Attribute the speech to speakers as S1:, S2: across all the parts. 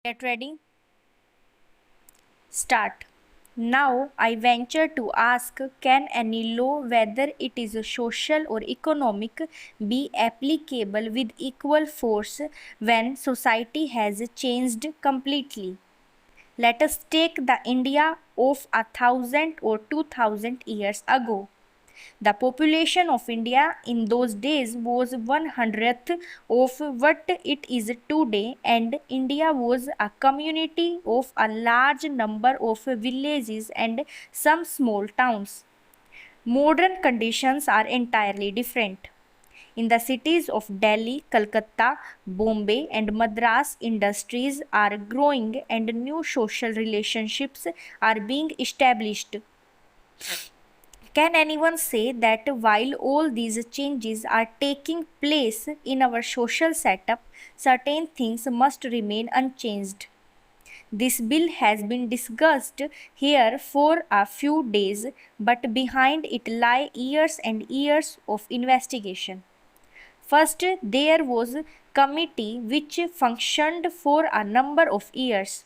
S1: Get ready? Start. Now I venture to ask, can any law, whether it is social or economic, be applicable with equal force when society has changed completely? Let us take the India of 1,000 or 2,000 years ago. The population of India in those days was 1/100th of what it is today, and India was a community of a large number of villages and some small towns. Modern conditions are entirely different. In the cities of Delhi, Calcutta, Bombay, and Madras, industries are growing and new social relationships are being established. Can anyone say that while all these changes are taking place in our social setup, certain things must remain unchanged? This bill has been discussed here for a few days, but behind it lie years and years of investigation. First, there was a committee which functioned for a number of years.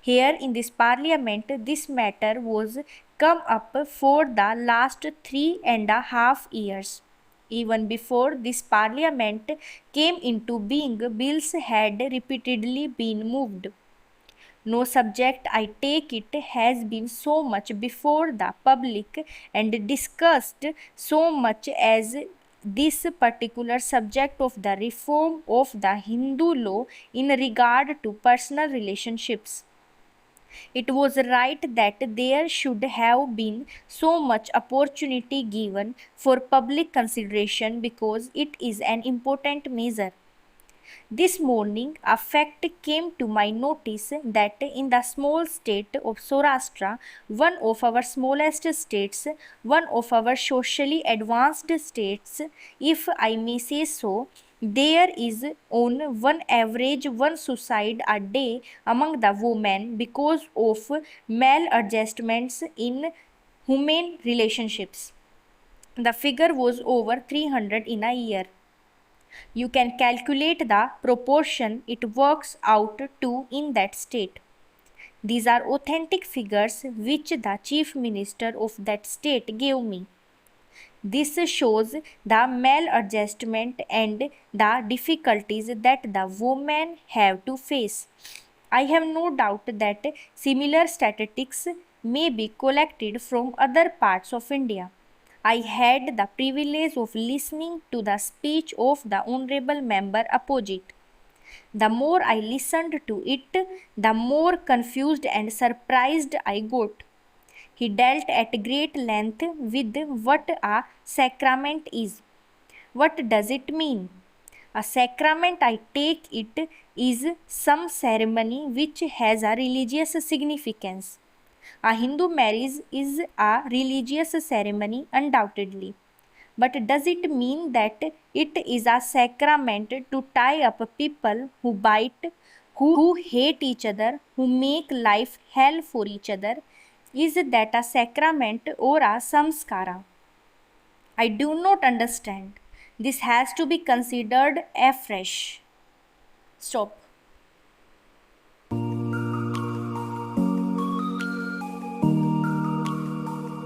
S1: Here in this parliament, this matter was come up for the last 3.5 years. Even before this parliament came into being, bills had repeatedly been moved. No subject, I take it, has been so much before the public and discussed so much as this particular subject of the reform of the Hindu law in regard to personal relationships. It was right that there should have been so much opportunity given for public consideration because it is an important measure. This morning, a fact came to my notice that in the small state of Saurashtra, one of our smallest states, one of our socially advanced states, if I may say so, there is on one average one suicide a day among the women because of maladjustments in human relationships. The figure was over 300 in a year. You can calculate the proportion it works out to in that state. These are authentic figures which the chief minister of that state gave me. This shows the maladjustment and the difficulties that the women have to face. I have no doubt that similar statistics may be collected from other parts of India. I had the privilege of listening to the speech of the honorable member opposite. The more I listened to it, the more confused and surprised I got. He dealt at great length with what a sacrament is. What does it mean? A sacrament, I take it, is some ceremony which has a religious significance. A Hindu marriage is a religious ceremony, undoubtedly. But does it mean that it is a sacrament to tie up people who bite, who hate each other, who make life hell for each other? Is that a sacrament or a samskara? I do not understand. This has to be considered afresh. Stop.